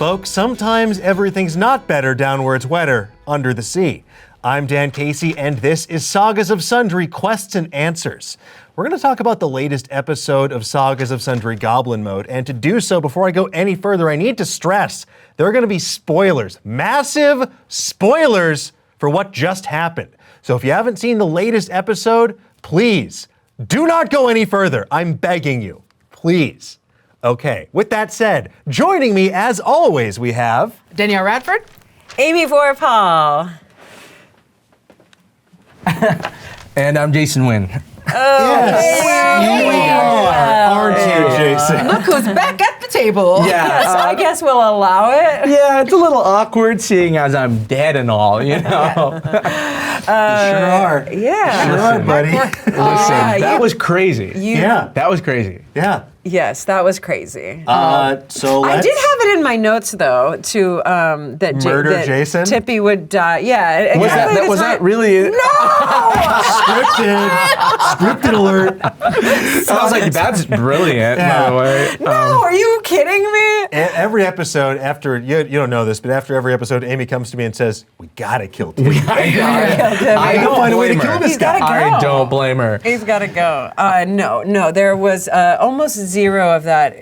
folks. Sometimes everything's not better down where it's wetter, under the sea. I'm Dan Casey, and this is Sagas of Sundry, Quests and Answers. We're going to talk about the latest episode of Sagas of Sundry Goblin Mode, and to do so, before I go any further, I need to stress there are going to be spoilers, massive spoilers for what just happened. So if you haven't seen the latest episode, please do not go any further. I'm begging you, please. Okay, with that said, joining me as always we have... Danielle Radford. Amy Vorpahl. And I'm Jason Nguyen. Yes, aren't you, Jason? Look who's back at the table. Yes, I guess we'll allow it. Yeah, it's a little awkward seeing as I'm dead and all, you know. You sure are. Yeah. Sure are, buddy. Listen, that was crazy. Yeah. That was crazy. Yeah. Yes, that was crazy. So I let's... did have it in my notes though to that Murder Jason? Tippy would die. Yeah. Was that really? No. Scripted alert. I was like, that's brilliant, by the way. No, are you kidding me? Every episode after, you don't know this, but after every episode, Amy comes to me and says, we gotta kill Tippy. I don't find a way to kill this He's gotta guy. go. I don't blame her. He's got to go. No, there was almost zero of that.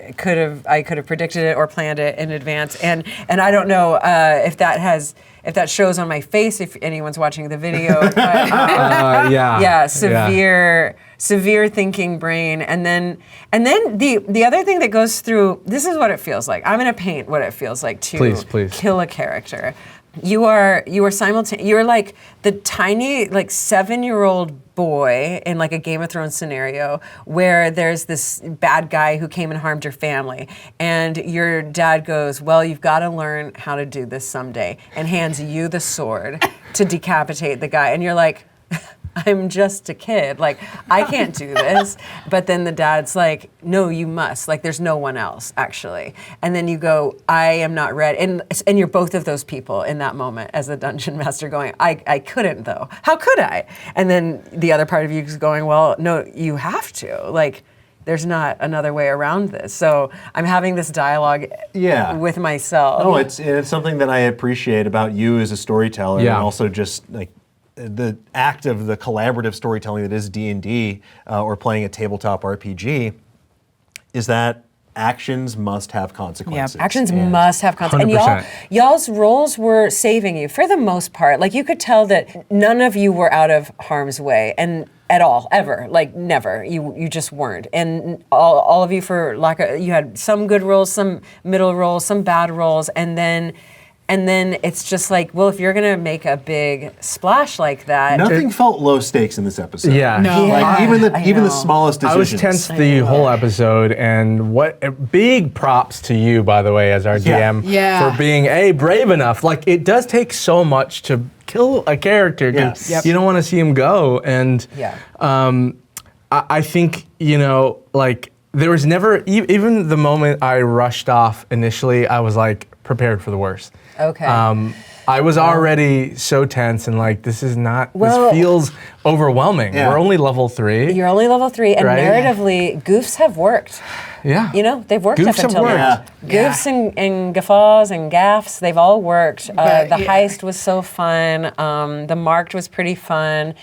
I could have predicted it or planned it in advance, and I don't know if that shows on my face if anyone's watching the video. But, Yeah. severe thinking brain, and then the other thing that goes through. This is what it feels like. I'm going to paint what it feels like to Please. kill a character. You are simultaneous. You're like the tiny, like 7-year-old boy in like a Game of Thrones scenario where there's this bad guy who came and harmed your family, and your dad goes, "Well, you've got to learn how to do this someday," and hands you the sword to decapitate the guy, and you're like, I'm just a kid. Like, I can't do this. But then the dad's like, no, you must. Like, there's no one else, actually. And then you go, I am not ready. And you're both of those people in that moment as the dungeon master going, I couldn't, though. How could I? And then the other part of you is going, well, no, you have to. Like, there's not another way around this. So I'm having this dialogue with myself. No, it's something that I appreciate about you as a storyteller, and also just like, the act of the collaborative storytelling that is D&D or playing a tabletop RPG is that actions must have consequences. Yeah, actions must have consequences. 100%. And y'all's roles were saving you for the most part. Like, you could tell that none of you were out of harm's way, and at all, ever, like never. You just weren't. And all of you, for lack of, you had some good roles, some middle roles, some bad roles, and then it's just like, well, if you're gonna make a big splash like that, nothing felt low stakes in this episode. Yeah. No. Like even the smallest decisions. I was tense the whole episode, and big props to you, by the way, as our DM, for being brave enough. Like, it does take so much to kill a character. Yes. You don't want to see him go, and I think, like, there was never, even the moment I rushed off initially, I was like prepared for the worst. Okay. I was already so tense and like, this feels overwhelming. Yeah. We're only level 3. You're only level 3, and Right. narratively, goofs have worked. Yeah. They've worked Goofs up have until worked. now. Yeah. Goofs and guffaws and gaffs, they've all worked. But, the heist was so fun. The marked was pretty fun,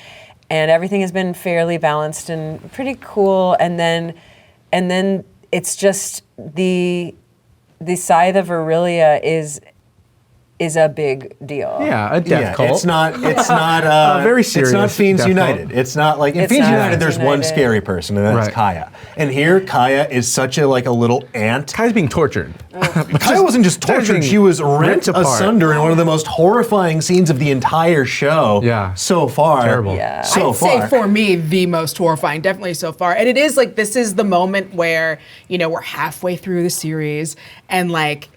and everything has been fairly balanced and pretty cool. And then it's just the Scythe of Aurelia is a big deal. Yeah, a death cult. It's not very serious. It's not Fiends death United. cult. It's not like in It's Fiends not United there's Fiends one United. scary person, and that's Right. Kaya. And here Kaya is such a little ant. Kaya's being tortured. Kaya wasn't just tortured, being she was rent ripped apart. asunder in one of the most horrifying scenes of the entire show. Yeah. So far. Terrible. Yeah. So I'd far. say for me, the most horrifying, definitely so far. And it is like, this is the moment where, we're halfway through the series, and like,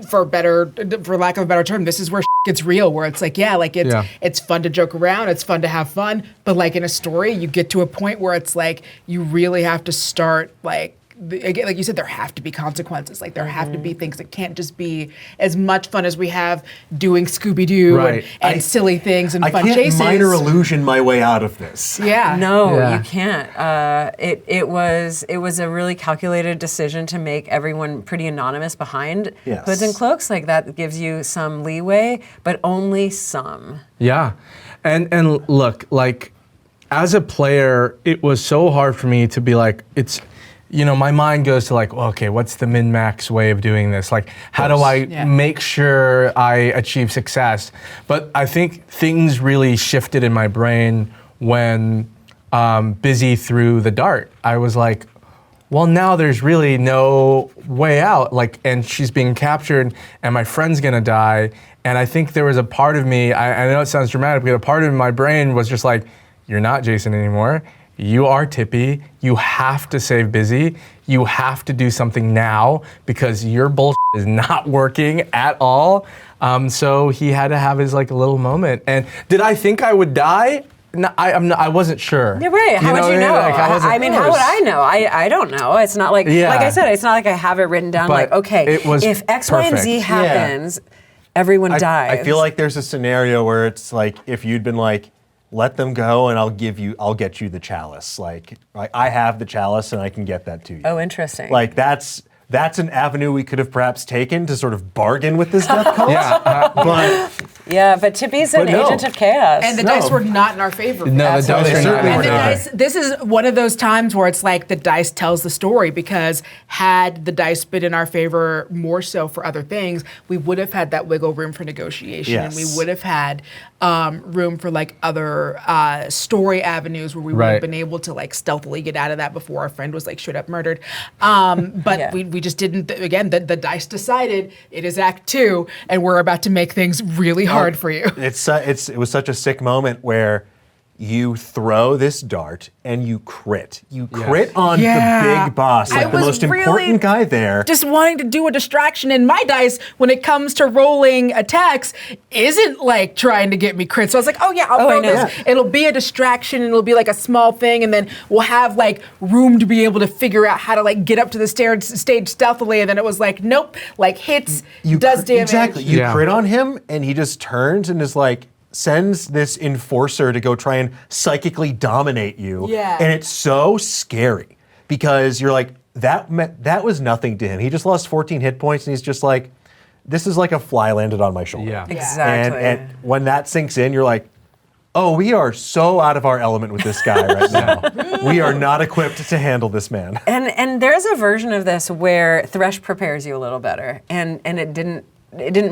for lack of a better term, this is where gets real, where it's like, it's fun to joke around, it's fun to have fun, but like in a story, you get to a point where it's like, you really have to start like again, like you said, there have to be consequences. Like there have to be things that can't just be as much fun as we have doing Scooby-Doo and silly things and fun chases. I can't minor illusion my way out of this. Yeah. No, you can't. It was a really calculated decision to make everyone pretty anonymous behind hoods and cloaks. Like that gives you some leeway, but only some. Yeah, and look, like as a player, it was so hard for me to be like, it's, you know, my mind goes to like, well, okay, what's the min-max way of doing this? Like, how do I make sure I achieve success? But I think things really shifted in my brain when Busy threw the dart. I was like, well, now there's really no way out. Like, and she's being captured, and my friend's gonna die. And I think there was a part of me, I know it sounds dramatic, but a part of my brain was just like, you're not Jason anymore. You are Tippy. You have to save Busy. You have to do something now because your bullshit is not working at all. So he had to have his like little moment. And did I think I would die? No, I wasn't sure. You're right. How would you know? Like, I mean, how would I know? I don't know. It's not like, like I said, it's not like I have it written down. But like, okay, it was if X, Y, and Z happens, everyone dies. I feel like there's a scenario where it's like if you'd been like, let them go and I'll get you the chalice. Like I have the chalice and I can get that to you. Oh, interesting. Like that's an avenue we could have perhaps taken to sort of bargain with this death cult. But Tippy's an agent of chaos. And the dice were not in our favor. No, the dice certainly And were the not. dice, this is one of those times where it's like the dice tells the story, because had the dice been in our favor more so for other things, we would have had that wiggle room for negotiation, and we would have had room for like other story avenues where we would have been able to like stealthily get out of that before our friend was like straight up murdered. But we just didn't. Again, the dice decided it is Act 2, and we're about to make things really hard for you. It was such a sick moment where you throw this dart and you crit. You crit on the big boss, like the most important guy there. Just wanting to do a distraction, and my dice, when it comes to rolling attacks, isn't like trying to get me crit. So I was like, I'll throw this. Yeah. It'll be a distraction, and it'll be like a small thing, and then we'll have like room to be able to figure out how to like get up to the stage stealthily. And then it was like, nope, like hits, does damage. Exactly. You crit on him, and he just turns and is like, sends this enforcer to go try and psychically dominate you. Yeah. And it's so scary because you're like, that was nothing to him. He just lost 14 hit points and he's just like, this is like a fly landed on my shoulder. Yeah. Exactly. And when that sinks in, you're like, oh, we are so out of our element with this guy right now. We are not equipped to handle this man. And there's a version of this where Thresh prepares you a little better, and it didn't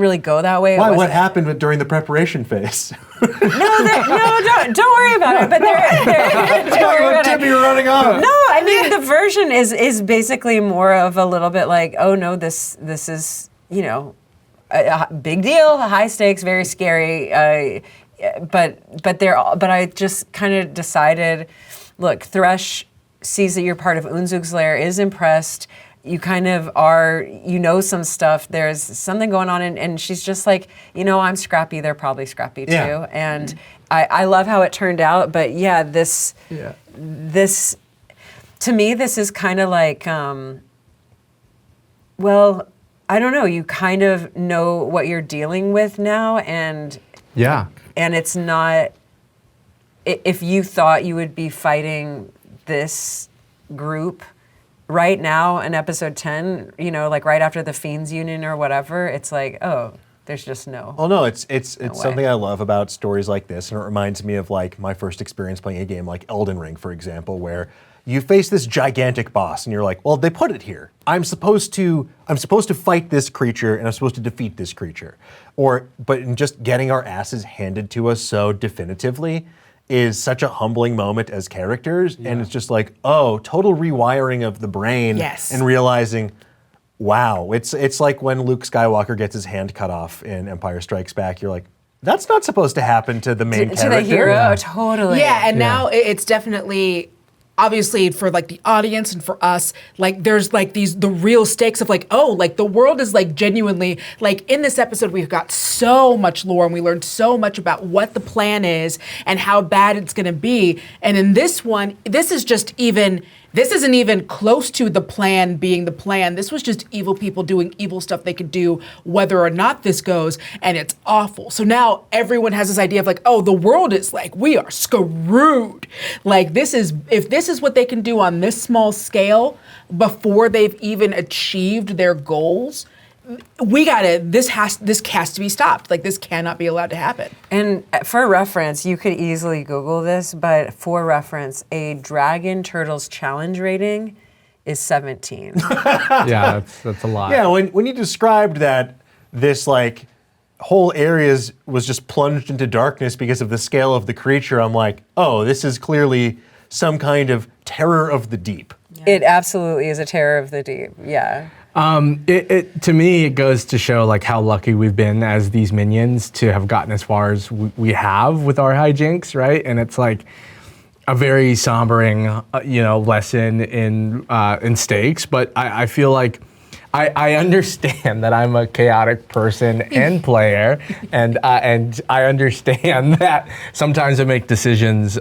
really go that way. Why? What happened during the preparation phase? No, don't worry about it. But don't worry about Timmy running off. No, I mean the version is basically more of a little bit like, oh no, this is, you know, a big deal, high stakes, very scary. But I just kind of decided, look, Thresh sees that you're part of Unzug's lair, is impressed. You kind of are, you know, some stuff. There's something going on, and she's just like, you know, I'm scrappy. They're probably scrappy too. Yeah. And I love how it turned out. But yeah, this to me, this is kind of like, well, I don't know. You kind of know what you're dealing with now, and it's not. If you thought you would be fighting this group right now in episode 10, you know, like right after the Fiends Union or whatever, it's like, oh, there's just no. Oh no, it's something I love about stories like this, and it reminds me of like my first experience playing a game like Elden Ring, for example, where you face this gigantic boss, and you're like, well, they put it here. I'm supposed to fight this creature, and I'm supposed to defeat this creature, but in just getting our asses handed to us so definitively is such a humbling moment as characters, and it's just like, oh, total rewiring of the brain, and realizing, wow, it's like when Luke Skywalker gets his hand cut off in Empire Strikes Back. You're like, that's not supposed to happen to the main character. To the hero, totally. Yeah, and now it's definitely obviously for like the audience and for us, like there's like the real stakes of like, oh, like the world is like genuinely, like in this episode we've got so much lore and we learned so much about what the plan is and how bad it's gonna be. And in this one, this isn't even close to the plan being the plan. This was just evil people doing evil stuff they could do whether or not this goes, and it's awful. So now everyone has this idea of like, oh, the world is like, we are screwed. Like if this is what they can do on this small scale before they've even achieved their goals, this has to be stopped. Like this cannot be allowed to happen. And for reference, you could easily Google this, but for reference, a Dragon Turtles challenge rating is 17. Yeah, that's a lot. Yeah, when you described that this like whole area was just plunged into darkness because of the scale of the creature, I'm like, oh, this is clearly some kind of terror of the deep. It absolutely is a terror of the deep. Yeah. To me, it goes to show like how lucky we've been as these minions to have gotten as far as we have with our hijinks, right? And it's like a very sombering, lesson in stakes. But I feel like I understand that I'm a chaotic person and player, and I understand that sometimes I make decisions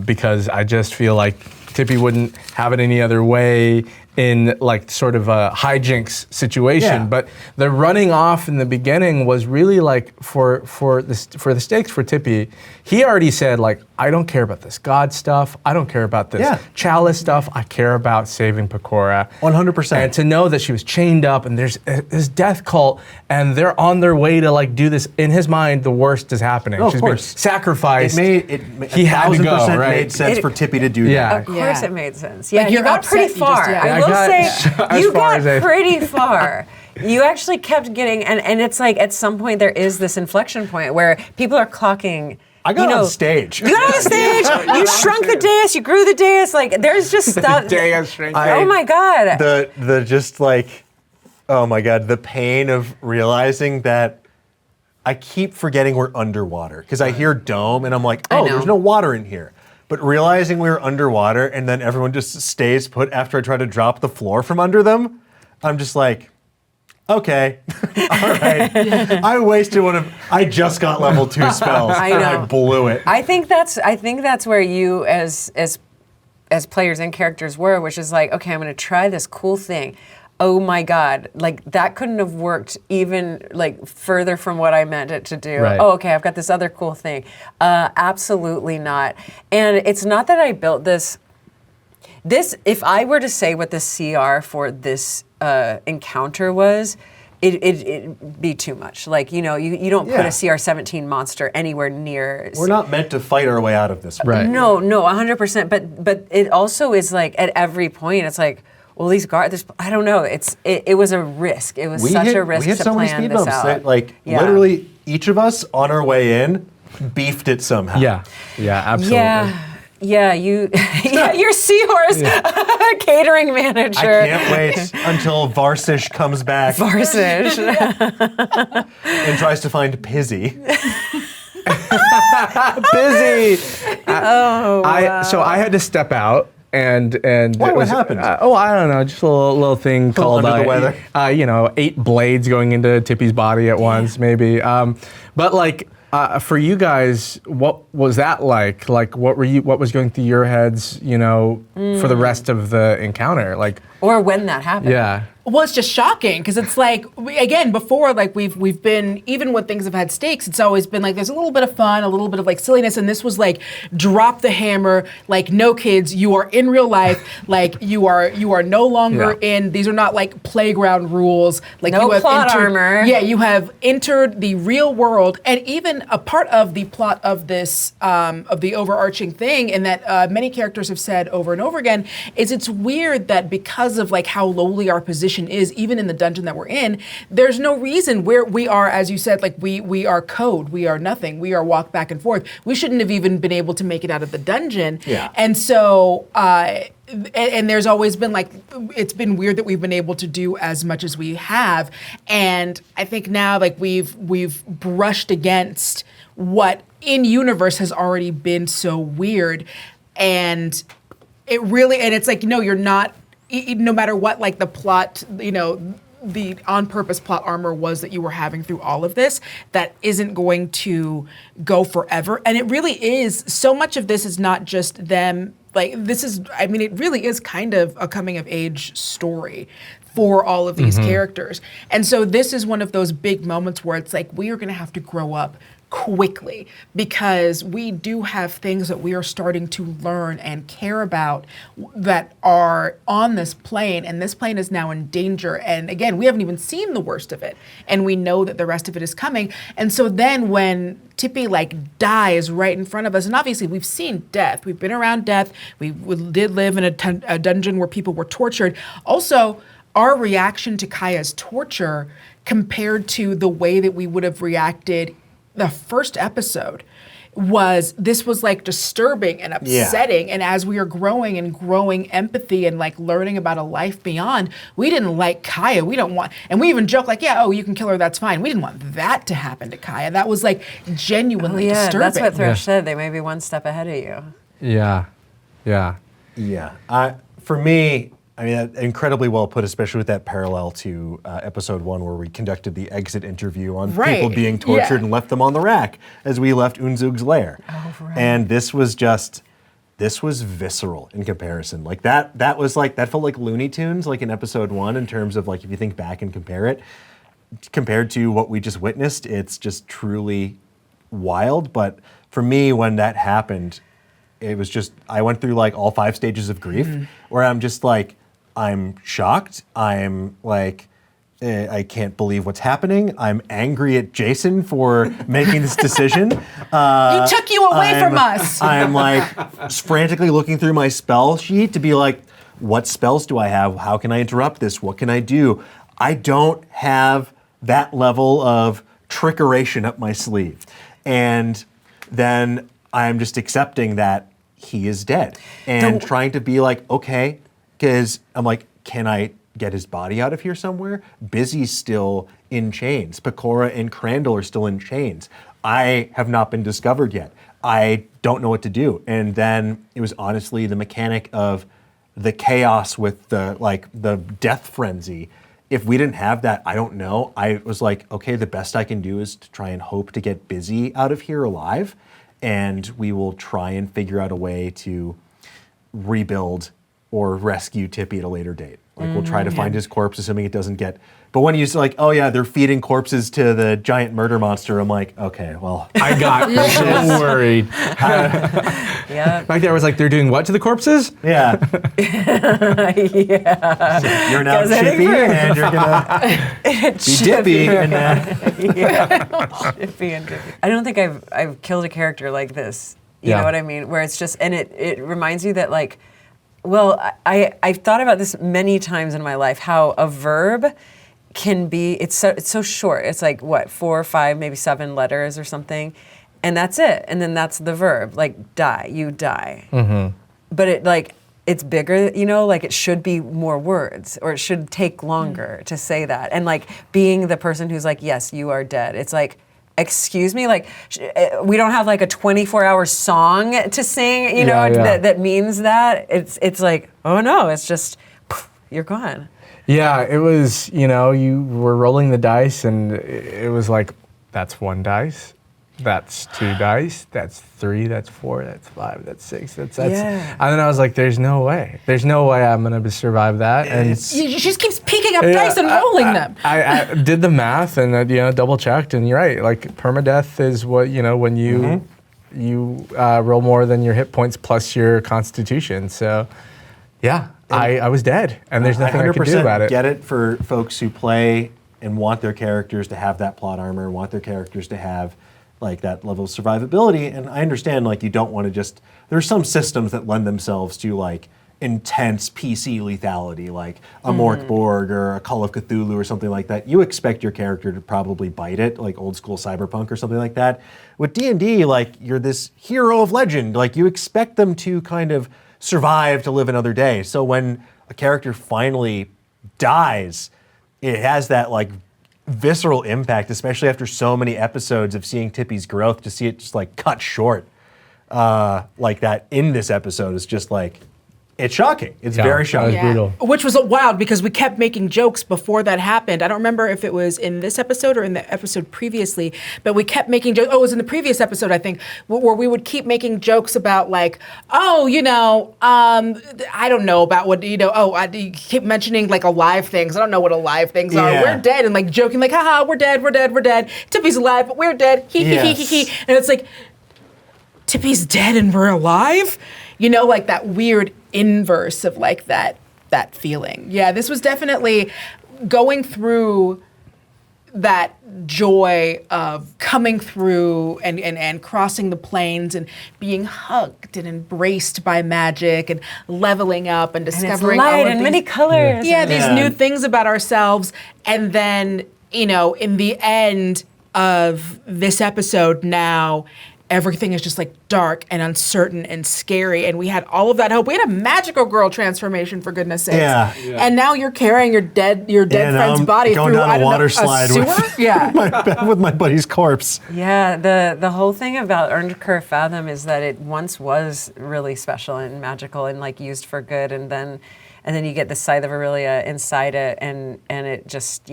because I just feel like Tippy wouldn't have it any other way in like sort of a hijinks situation. Yeah. But the running off in the beginning was really like for the stakes for Tippy. He already said like, I don't care about this God stuff. I don't care about this chalice stuff. I care about saving Pecora. 100%. And to know that she was chained up and there's this death cult and they're on their way to like do this. In his mind, the worst is happening. Oh, of She's course. been sacrificed. He had to go, right? Made sense It- for Tippy to do that. Yeah. Of course it made sense. Yeah, Like, you you're got pretty upset, you just- far. yeah. I I will got say, as you far got as I- pretty far. You actually kept getting, and it's like at some point there is this inflection point where people are clocking. I got on stage. You got on the stage. You shrunk the dais. You grew the dais. Like there's just stuff. Dais shrinking. Oh my god. The just like, oh my God, the pain of realizing that I keep forgetting we're underwater because I hear dome and I'm like, I oh, know. there's no water in here. But realizing we were underwater and then everyone just stays put after I try to drop the floor from under them, I'm just like, okay, all right. I wasted I just got level 2 spells I and know. I blew it. I think that's where you as players and characters were, which is like, okay, I'm going to try this cool thing. Oh my God, like that couldn't have worked even like further from what I meant it to do. Right. Oh, okay, I've got this other cool thing. Absolutely not. And it's not that I built this, if I were to say what the CR for this encounter was, it'd be too much. Like, you don't put a CR 17 monster anywhere near. We're not meant to fight our way out of this. Right. No, 100%. But it also is like at every point, it's like, well, these guards. I don't know. It was a risk. It was such a risk we hit to so many plan speed this bumps out. that, like, Yeah. literally each of us on our way in beefed it somehow. Yeah, absolutely. Yeah, your seahorse catering manager. I can't wait until Varsish comes back Varsish. and tries to find Pizzy. Busy. Oh, wow. So I had to step out. And Why? it What was, happened? I don't know, just a little thing called under the weather. 8 blades going into Tippy's body at once, maybe. But like for you guys, what was that like? Like, what was going through your heads, for the rest of the encounter? Like, Or when that happened. yeah. Well, it's just shocking because it's like before, like we've been, even when things have had stakes, it's always been like there's a little bit of fun, a little bit of like silliness, and this was like drop the hammer, like no kids, you are in real life, like you are no longer in. These are not like playground rules. Like No you have plot entered, armor. Yeah, you have entered the real world, and even a part of the plot of this of the overarching thing, and that many characters have said over and over again, is it's weird that because of like how lowly our position is, even in the dungeon that we're in, there's no reason where we are, as you said, like we are code, we are nothing, we are walk back and forth. We shouldn't have even been able to make it out of the dungeon. Yeah. And so, and there's always been like, it's been weird that we've been able to do as much as we have. And I think now like we've brushed against what in universe has already been so weird. And It really, and it's like, no, you're not, no matter what, like the plot, the on-purpose plot armor was that you were having through all of this, that isn't going to go forever. And it really is, so much of this is not just them, like this is, I mean, it really is kind of a coming of age story for all of these characters. And so this is one of those big moments where it's like, we are gonna have to grow up quickly, because we do have things that we are starting to learn and care about that are on this plane, and this plane is now in danger. And again, we haven't even seen the worst of it, and we know that the rest of it is coming. And so then when Tippy like dies right in front of us, and obviously we've seen death, we've been around death, we did live in a dungeon where people were tortured. Also, our reaction to Kaya's torture compared to the way that we would have reacted the first episode was like disturbing and upsetting. And as we are growing empathy and like learning about a life beyond, we didn't like Kaya. We don't want, and we even joke like, yeah, oh, you can kill her, that's fine. We didn't want that to happen to Kaya. That was like genuinely disturbing. That's what Thresh said. They may be one step ahead of you. Yeah. For me, I mean, incredibly well put, especially with that parallel to episode 1 where we conducted the exit interview on people being tortured and left them on the rack as we left Unzug's lair. Oh, right. And this was visceral in comparison. Like that felt like Looney Tunes, like in episode 1, in terms of like, if you think back and compare it, compared to what we just witnessed, it's just truly wild. But for me, when that happened, it was just, I went through like all 5 stages of grief where I'm just like, I'm shocked. I'm like, I can't believe what's happening. I'm angry at Jason for making this decision. He took you away from us. I'm like frantically looking through my spell sheet to be like, what spells do I have? How can I interrupt this? What can I do? I don't have that level of trickeration up my sleeve. And then I'm just accepting that he is dead and trying to be like, okay, because I'm like, can I get his body out of here somewhere? Busy's still in chains. Pecora and Crandall are still in chains. I have not been discovered yet. I don't know what to do. And then it was honestly the mechanic of the chaos with the death frenzy. If we didn't have that, I don't know. I was like, okay, the best I can do is to try and hope to get Busy out of here alive. And we will try and figure out a way to rebuild or rescue Tippy at a later date. Like we'll try to find his corpse, assuming it doesn't get. But when you say like, oh yeah, they're feeding corpses to the giant murder monster, I'm like, okay, well, I got so worried. Yeah. Back there, I was like, they're doing what to the corpses? yeah. Yeah. So you're now Chippy, and you're gonna be Dippy, and Chippy and Dippy. I don't think I've killed a character like this. You know what I mean? Where it's just, and it reminds you that like, well, I've thought about this many times in my life, how a verb can be, it's so short. It's like, what, 4 or 5, maybe 7 letters or something. And that's it. And then that's the verb, like die, you die. Mm-hmm. But it's bigger, like it should be more words, or it should take longer to say that. And like being the person who's like, yes, you are dead. It's like, excuse me, like we don't have like a 24-hour song to sing, that means that. It's like, oh no, it's just, you're gone. Yeah, it was, you were rolling the dice and it was like, that's 1 dice, that's 2 dice, that's 3, that's 4, that's 5, that's 6, that's. Yeah. And then I was like, there's no way I'm gonna survive that. And She just keeps picking up dice and rolling them. I did the math and double checked, and you're right. Like permadeath is what when you roll more than your hit points plus your constitution. So yeah, I was dead, and there's nothing I could do about it. Get it for folks who play and want their characters to have that plot armor, want their characters to have like that level of survivability. And I understand like you don't want to just, there's some systems that lend themselves to like intense PC lethality, like a Mork Borg or a Call of Cthulhu or something like that. You expect your character to probably bite it, like old school Cyberpunk or something like that. With D&D, like you're this hero of legend, like you expect them to kind of survive to live another day. So when a character finally dies, it has that like visceral impact, especially after so many episodes of seeing Tippy's growth. To see it just like cut short like that in this episode is just like, It's shocking. It's Yeah, very that shocking. was brutal. Which was wild because we kept making jokes before that happened. I don't remember if it was in this episode or in the episode previously, but we kept making jokes. Oh, it was in the previous episode, I think, where we would keep making jokes about like, oh, I don't know about what, you keep mentioning like alive things. I don't know what alive things are. Yeah. We're dead. And like joking like, haha, we're dead. Tippy's alive, but we're dead. He. And it's like, Tippy's dead and we're alive? Like that weird inverse of like that feeling. Yeah, this was definitely going through that joy of coming through and crossing the plains and being hugged and embraced by magic and leveling up and discovering light all of and these, many colors. these new things about ourselves. And then, in the end of this episode now, everything is just like dark and uncertain and scary, and we had all of that hope. We had a magical girl transformation, for goodness sakes. Yeah. And now you're carrying your dead friend's body going through down a water slide a sewer? with my buddy's corpse. Yeah, the whole thing about Earned Curve Fathom is that it once was really special and magical and like used for good, and then you get the Scythe of Aurelia inside it, and it just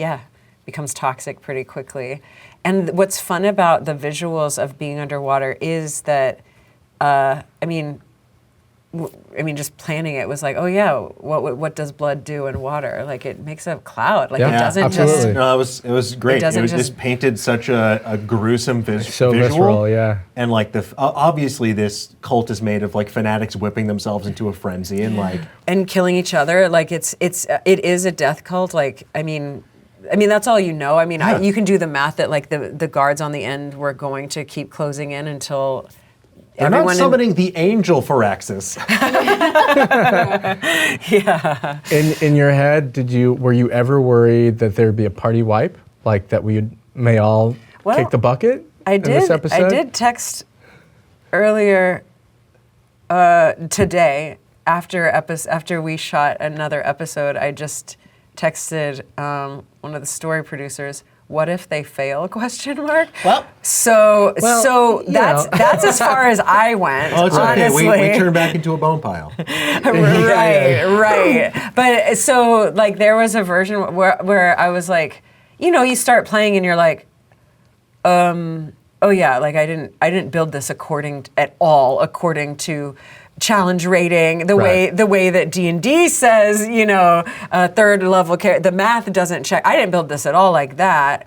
becomes toxic pretty quickly. And what's fun about the visuals of being underwater is that, just planning it was like, oh yeah, what does blood do in water? Like it makes a cloud. Like it doesn't absolutely. No, it was great. It doesn't was just- just painted such a gruesome So visual. visceral, yeah. And like obviously this cult is made of like fanatics whipping themselves into a frenzy and like and killing each other. Like it is a death cult. Like I mean, that's all you know. You can do the math that like the guards on the end were going to keep closing in until they're not summoning the angel Phyrexis. Yeah. In your head, were you ever worried that there'd be a party wipe, like that we may all kick the bucket? I in this did. episode? I did text earlier today after we shot another episode. I just texted one of the story producers, what if they fail? ? Well, So you that's as far as I went. Oh, it's okay. honestly. We turn back into a bone pile. Right. But so like there was a version where I was like, you start playing and you're like, oh yeah, like I didn't build this according to challenge rating, the way that D&D says, third level the math doesn't check. I didn't build this at all like that.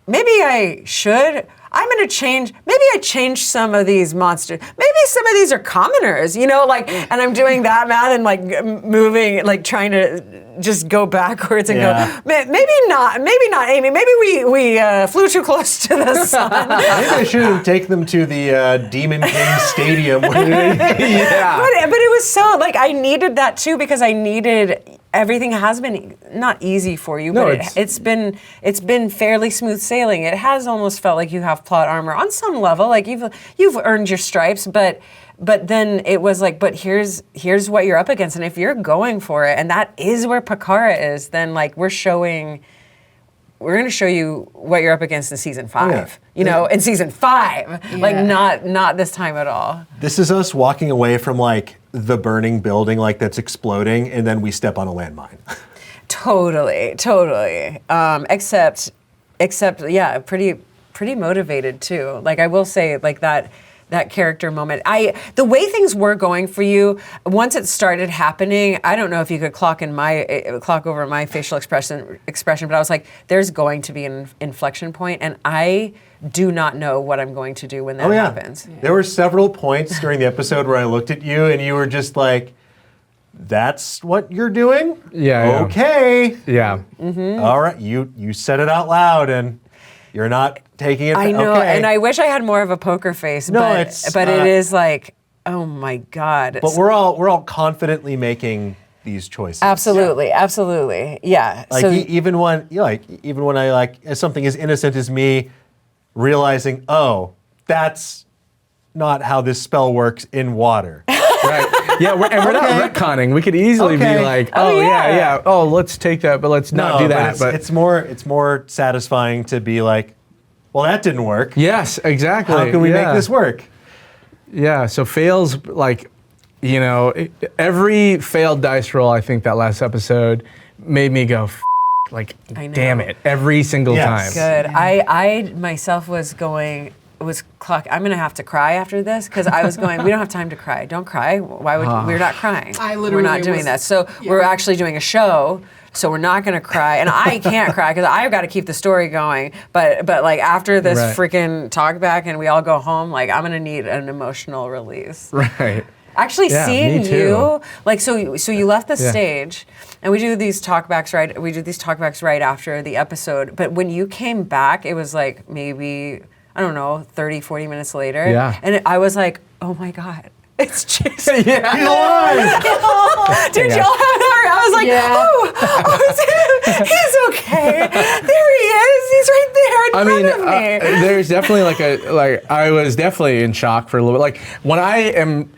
Maybe I should. I'm going to change. Maybe I change some of these monsters. Maybe some of these are commoners, and I'm doing that math and like moving, like trying to just go backwards and go, maybe not, Amy. Maybe we flew too close to the sun. Maybe I should take them to the Demon King Stadium. But it was so, like, I needed that too because I needed, everything has been not easy for you, but it's been fairly smooth sailing. It has almost felt like you have plot armor on some level, like you've earned your stripes, but then it was like, but here's what you're up against, and if you're going for it, and that is where Pakara is, then like we're going to show you what you're up against in season 5. In season 5, like not this time at all. This is us walking away from like the burning building, like that's exploding, and then we step on a landmine. Totally. Except, yeah, pretty motivated too. Like I will say, like that character moment. The way things were going for you, once it started happening, I don't know if you could clock over my facial expression, but I was like, there's going to be an inflection point, and I do not know what I'm going to do when that happens. Yeah. There were several points during the episode where I looked at you and you were just like, that's what you're doing? Yeah. Okay. Yeah. Mm-hmm. All right. You said it out loud and you're not taking it. I know, okay. and I wish I had more of a poker face, No, but it is like, oh my God. But we're all confidently making these choices. Absolutely. Yeah. Like even when I like something as innocent as me realizing, oh, that's not how this spell works in water. Right. Yeah, we're not retconning. We could easily be like, oh, let's take that, but let's not do that. But it's more satisfying to be like, well, that didn't work. Yes, exactly. How can we make this work? Yeah, so fails, like, you know, every failed dice roll, I think that last episode made me go, like, damn it, every single time. Good. I myself was going, I'm gonna have to cry after this because I was going, we don't have time to cry. Don't cry. Why would we're not crying? We're not doing that. So we're actually doing a show. So we're not gonna cry, and I can't cry because I've got to keep the story going. But like after this freaking talk back, and we all go home, like I'm gonna need an emotional release. Right. Actually, seeing you, like, so you left the stage, and we do these talkbacks right after the episode. But when you came back, it was like maybe, I don't know, 30, 40 minutes later. Yeah. And I was like, oh my God. It's Jason. He's alive! Did y'all have that? I was like, oh, it's him. He's okay. There he is. He's right there in front of me. There's definitely I was definitely in shock for a little bit. Like when I am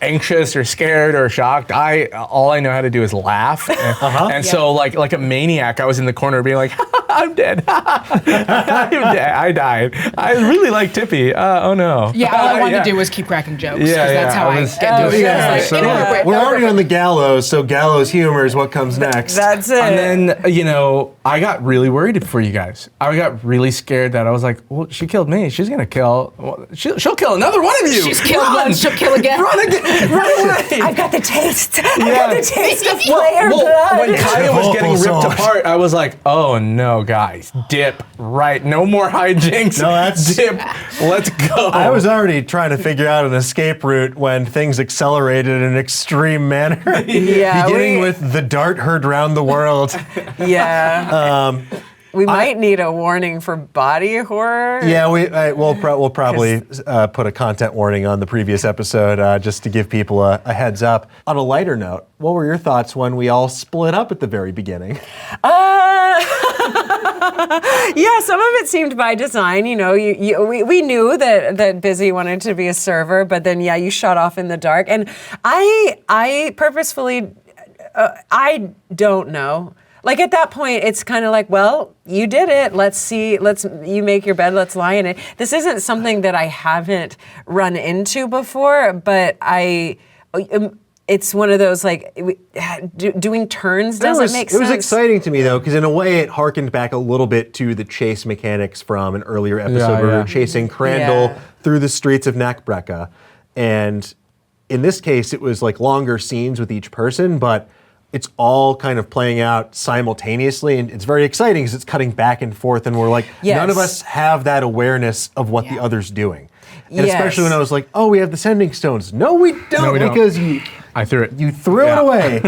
anxious or scared or shocked, all I know how to do is laugh. And so like a maniac, I was in the corner being like, I'm dead. I'm dead. I died. I really like Tippy. Oh no. Yeah, all I wanted to do was keep cracking jokes. Yeah, that's how I get to it. We're already on the gallows, so gallows humor is what comes next. That's it. And then, you know, I got really worried for you guys. I got really scared that I was like, well, she killed me. She's going to kill, she'll kill another one of you. She's killed once, she'll kill again. Run away. I've got the taste. I've got the taste of player blood. When Kaya was getting ripped sword. apart, I was like, oh no, guys, dip, right. No more hijinks. No, that's- dip. Let's go. I was already trying to figure out an escape route when things accelerated in an extreme manner. Beginning with the dart heard round the world. Yeah. We might need a warning for body horror. Yeah, we'll probably put a content warning on the previous episode just to give people a heads up. On a lighter note, what were your thoughts when we all split up at the very beginning? Yeah, some of it seemed by design. You know, we knew that Busy wanted to be a server, but then you shot off in the dark, and I purposefully, I don't know. Like at that point, it's kind of like, well, you did it. You make your bed, let's lie in it. This isn't something that I haven't run into before, but it's one of those like doing turns doesn't make sense. It was exciting to me though, because in a way it harkened back a little bit to the chase mechanics from an earlier episode where we were chasing Crandall through the streets of Nakbreka. And in this case, it was like longer scenes with each person, but it's all kind of playing out simultaneously, and it's very exciting because it's cutting back and forth, and we're like, none of us have that awareness of what the other's doing. And especially when I was like, oh, we have the sending stones. No, we don't, because I threw it. You threw it away.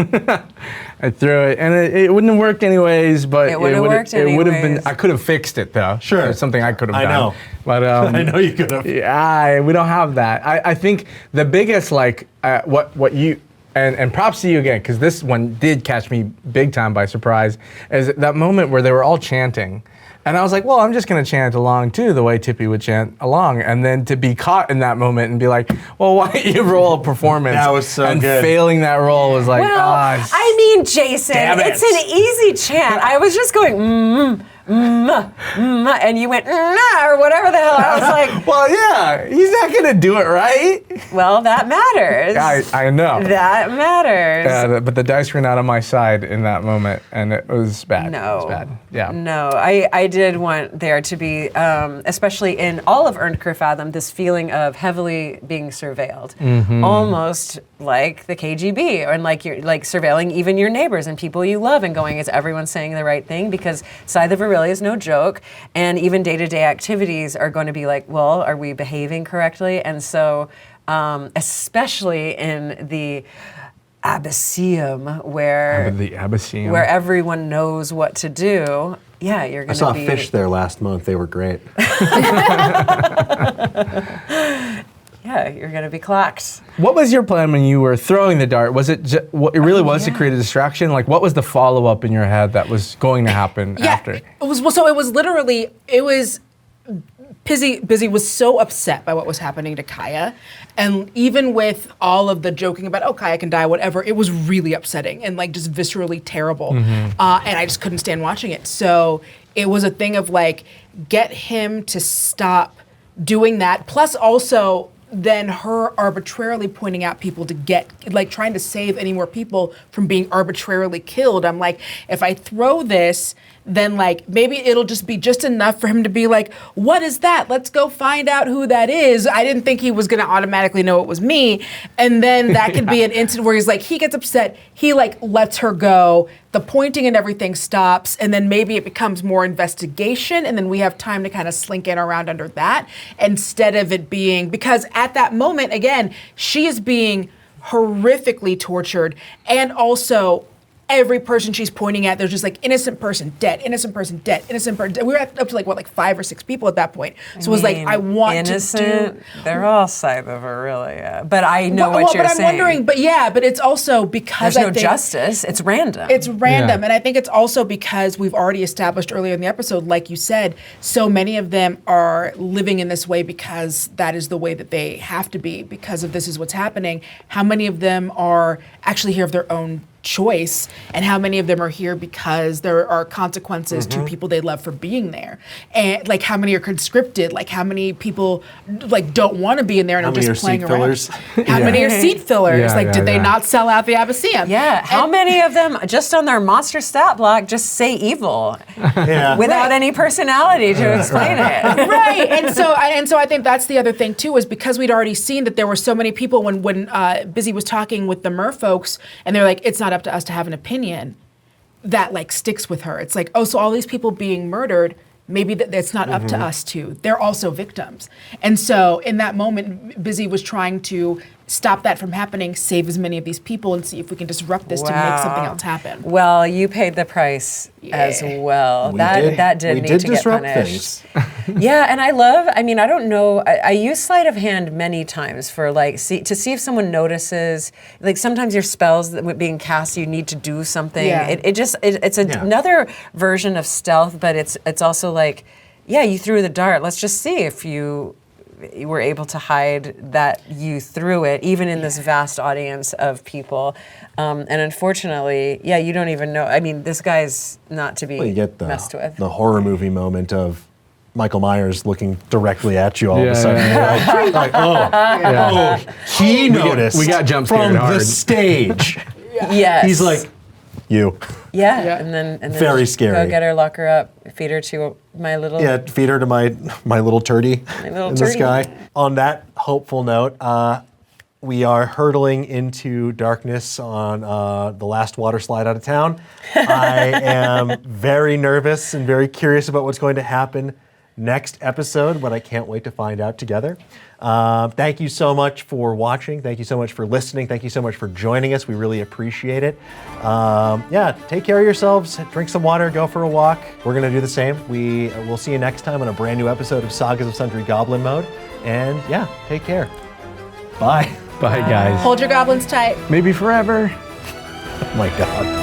I threw it, and it wouldn't have worked anyways, but it would have been, I could have fixed it though. Sure. It's something I could have done. I know. But I know you could have. Yeah, we don't have that. I think the biggest, like, what you, and props to you again, because this one did catch me big time by surprise, is that moment where they were all chanting. And I was like, well, I'm just going to chant along too, the way Tippy would chant along. And then to be caught in that moment and be like, well, why don't you roll a performance? That was so and good. And failing that roll was like, I mean, Jason, it's an easy chant. I was just going, and you went, or whatever the hell. I was like, well, yeah, he's not going to do it right. Well, that matters. I know. That matters. Yeah, but the dice were not on my side in that moment, and it was bad. No. It was bad. Yeah. No, I did want there to be, especially in all of Earned Cur Fathom, this feeling of heavily being surveilled. Almost like the KGB, or like you're like surveilling even your neighbors and people you love and going, is everyone saying the right thing? Because Scythe of Aurelia is no joke, and even day-to-day activities are going to be like, well, are we behaving correctly? And so, especially in the Abysseum, where everyone knows what to do. Yeah, you're going to be. I saw fish there last month. They were great. Yeah, you're going to be clocked. What was your plan when you were throwing the dart? Was it it really was to create a distraction? Like, what was the follow-up in your head that was going to happen after? It was Busy was so upset by what was happening to Kaya, and even with all of the joking about, oh, Kaya can die, whatever, it was really upsetting and like just viscerally terrible, and I just couldn't stand watching it. So it was a thing of like, get him to stop doing that. Plus also, than her arbitrarily pointing out people to get, like trying to save any more people from being arbitrarily killed. I'm like, if I throw this, then like maybe it'll just be just enough for him to be like, what is that? Let's go find out who that is. I didn't think he was gonna automatically know it was me. And then that could be an incident where he's like, he gets upset, he like lets her go, the pointing and everything stops, and then maybe it becomes more investigation, and then we have time to kind of slink in around under that, instead of it being, because at that moment, again, she is being horrifically tortured, and also every person she's pointing at, there's just like innocent person dead, innocent person dead, innocent person. We were up to like what, like 5 or 6 people at that point. So it was like, I want innocent, to do. They're all side of her, really. Yeah. But I know what you're saying. But I'm wondering, but it's also because there's no justice. It's random. It's random, and I think it's also because we've already established earlier in the episode, like you said, so many of them are living in this way because that is the way that they have to be, because of this is what's happening. How many of them are actually here of their own choice, and how many of them are here because there are consequences to people they love for being there, and like how many are conscripted, like how many people like don't want to be in there and are just playing around. How many are seat fillers? Did they not sell out the Abysseum? Yeah. How many of them just on their monster stat block just say evil without any personality to explain it? Right. And so I think that's the other thing too, is because we'd already seen that there were so many people when Busy was talking with the merfolks, and they're like, it's not up to us to have an opinion, that like sticks with her. It's like, oh, so all these people being murdered, maybe that's not up to us to. They're also victims. And so in that moment, Busy was trying to stop that from happening, save as many of these people, and see if we can disrupt this to make something else happen. Well, you paid the price as well. That did need to get punished. Yeah, and I don't know, I use sleight of hand many times for like, to see if someone notices, like sometimes your spells that being cast, you need to do something. It's another version of stealth, but it's also like, yeah, you threw the dart, let's just see if you were able to hide that you threw it, even in this vast audience of people. And unfortunately, you don't even know. I mean, this guy's not to be messed with. The horror movie moment of Michael Myers looking directly at you all of a sudden. He noticed we got jump from scared the stage. Yes. He's like, you. Yeah. And then very scary. Go get her, lock her up, feed her to my little. Yeah, feed her to my little turdy in the sky. On that hopeful note, we are hurtling into darkness on the last water slide out of town. I am very nervous and very curious about what's going to happen next episode, but I can't wait to find out together. Thank you so much for watching. Thank you so much for listening. Thank you so much for joining us. We really appreciate it. Take care of yourselves. Drink some water. Go for a walk. We're going to do the same. We'll see you next time on a brand new episode of Sagas of Sundry Goblin Mode. And take care. Bye. Bye, guys. Hold your goblins tight. Maybe forever. Oh my God.